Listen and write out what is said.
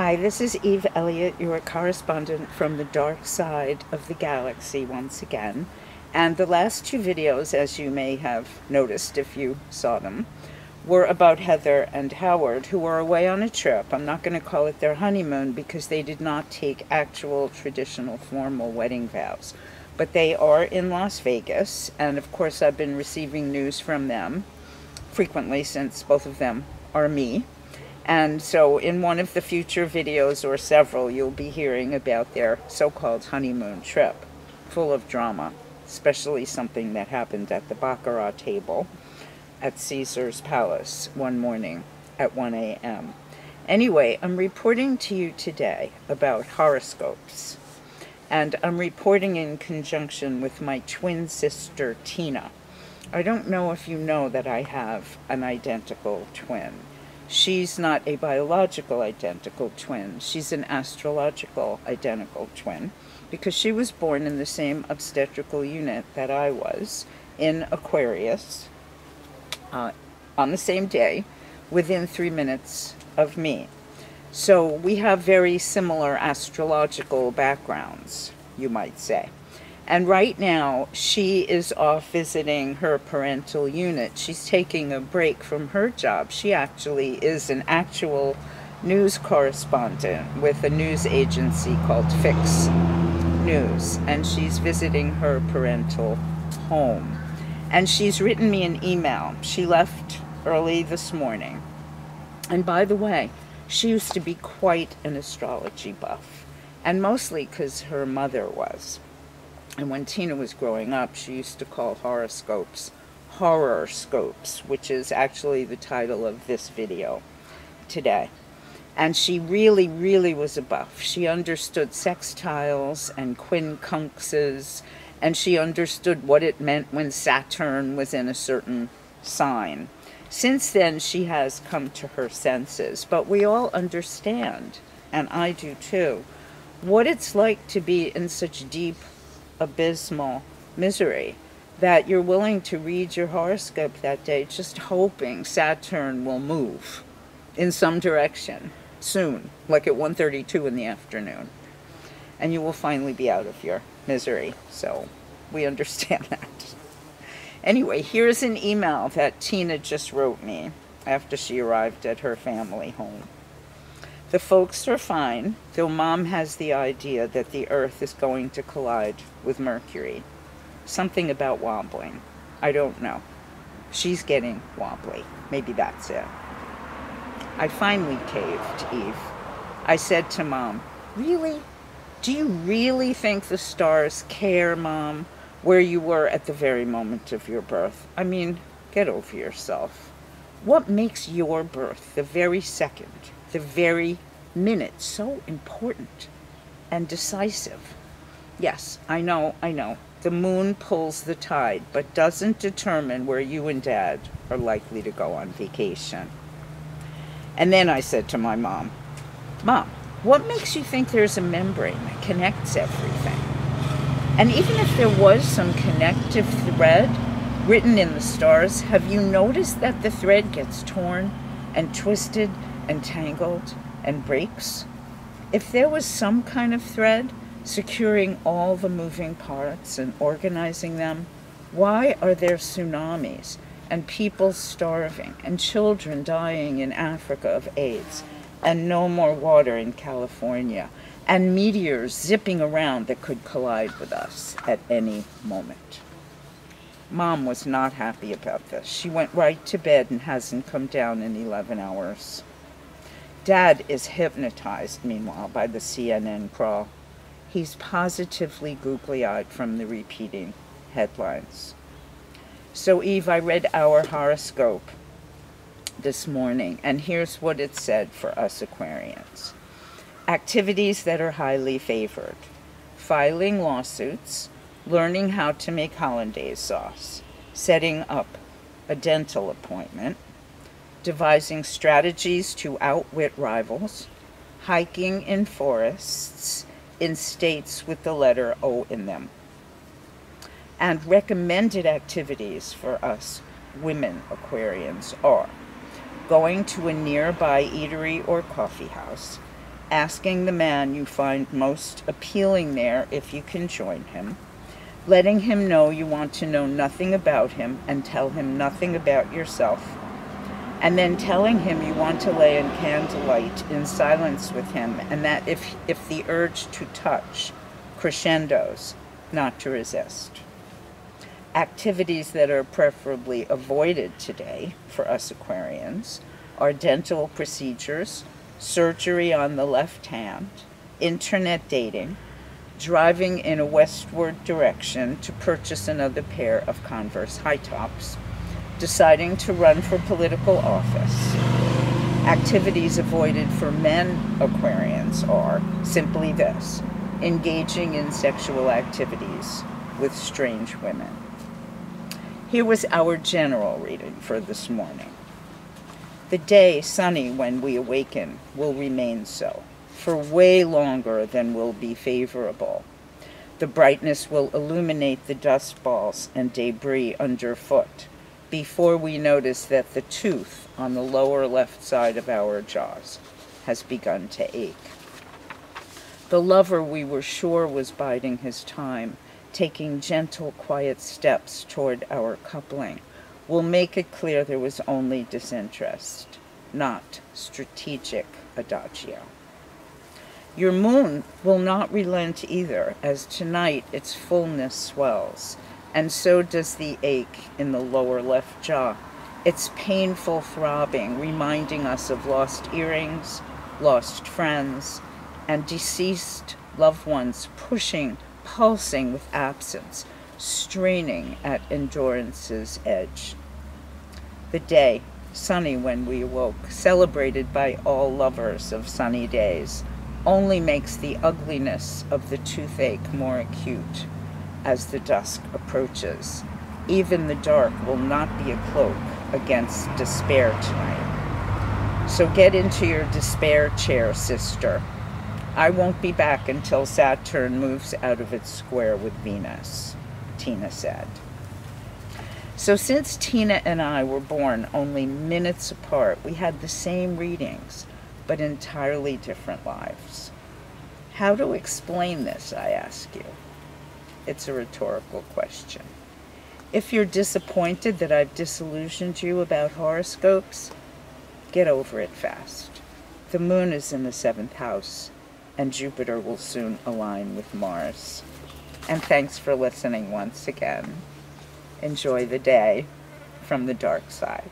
Hi, this is Eve Eliot, your correspondent from the dark side of the galaxy once again. And the last two videos, as you may have noticed if you saw them, were about Heather and Howard, who were away on a trip. I'm not going to call it their honeymoon because they did not take actual traditional formal wedding vows. But they are in Las Vegas, and of course I've been receiving news from them frequently since both of them are me. And so in one of the future videos, or several, you'll be hearing about their so-called honeymoon trip, full of drama, especially something that happened at the Baccarat table at Caesar's Palace one morning at 1 a.m. Anyway, I'm reporting to you today about horoscopes. And I'm reporting in conjunction with my twin sister, Tina. I don't know if you know that I have an identical twin. She's not a biological identical twin. She's an astrological identical twin because she was born in the same obstetrical unit that I was, in Aquarius, on the same day, within 3 minutes of me. So we have very similar astrological backgrounds, you might say. And right now, she is off visiting her parental unit. She's taking a break from her job. She actually is an actual news correspondent with a news agency called Fix News. And she's visiting her parental home. And she's written me an email. She left early this morning. And by the way, she used to be quite an astrology buff. And mostly because her mother was. And when Tina was growing up, she used to call horoscopes horrorscopes, which is actually the title of this video today. And she really, really was a buff. She understood sextiles and quincunxes, and she understood what it meant when Saturn was in a certain sign. Since then, she has come to her senses. But we all understand, and I do too, what it's like to be in such deep, abysmal misery that you're willing to read your horoscope that day just hoping Saturn will move in some direction soon, like at 1:32 in the afternoon, and you will finally be out of your misery. So we understand that. Anyway, here's an email that Tina just wrote me after she arrived at her family home. The folks are fine, though Mom has the idea that the Earth is going to collide with Mercury. Something about wobbling. I don't know. She's getting wobbly. Maybe that's it. I finally caved, Eve. I said to Mom, "Really? Do you really think the stars care, Mom, where you were at the very moment of your birth? I mean, get over yourself. What makes your birth, the very second, the very minute, so important and decisive?" Yes, I know. The moon pulls the tide, but doesn't determine where you and Dad are likely to go on vacation. And then I said to my mom, "Mom, what makes you think there's a membrane that connects everything? And even if there was some connective thread written in the stars, have you noticed that the thread gets torn and twisted and tangled and breaks? If there was some kind of thread securing all the moving parts and organizing them, why are there tsunamis and people starving and children dying in Africa of AIDS and no more water in California and meteors zipping around that could collide with us at any moment?" Mom was not happy about this. She went right to bed and hasn't come down in 11 hours. Dad is hypnotized, meanwhile, by the CNN crawl. He's positively googly-eyed from the repeating headlines. So, Eve, I read our horoscope this morning, and here's what it said for us Aquarians. Activities that are highly favored: filing lawsuits, learning how to make hollandaise sauce, setting up a dental appointment, devising strategies to outwit rivals, hiking in forests in states with the letter O in them. And recommended activities for us women Aquarians are going to a nearby eatery or coffee house, asking the man you find most appealing there if you can join him, letting him know you want to know nothing about him and tell him nothing about yourself, and then telling him you want to lay in candlelight in silence with him, and that if the urge to touch crescendos, not to resist. Activities that are preferably avoided today for us Aquarians are dental procedures, surgery on the left hand, internet dating, driving in a westward direction to purchase another pair of Converse high tops, deciding to run for political office. Activities avoided for men Aquarians are simply this: engaging in sexual activities with strange women. Here was our general reading for this morning. The day, sunny when we awaken, will remain so, for way longer than will be favorable. The brightness will illuminate the dust balls and debris underfoot before we notice that the tooth on the lower left side of our jaws has begun to ache. The lover we were sure was biding his time, taking gentle, quiet steps toward our coupling, will make it clear there was only disinterest, not strategic adagio. Your moon will not relent either, as tonight its fullness swells, and so does the ache in the lower left jaw, its painful throbbing reminding us of lost earrings, lost friends, and deceased loved ones pulsing with absence, straining at endurance's edge. The day, sunny when we awoke, celebrated by all lovers of sunny days, only makes the ugliness of the toothache more acute as the dusk approaches. Even the dark will not be a cloak against despair tonight. So get into your despair chair, sister. I won't be back until Saturn moves out of its square with Venus, Tina said. So since Tina and I were born only minutes apart, we had the same readings, but entirely different lives. How to explain this, I ask you? It's a rhetorical question. If you're disappointed that I've disillusioned you about horoscopes, get over it fast. The moon is in the 7th house, and Jupiter will soon align with Mars. And thanks for listening once again. Enjoy the day from the dark side.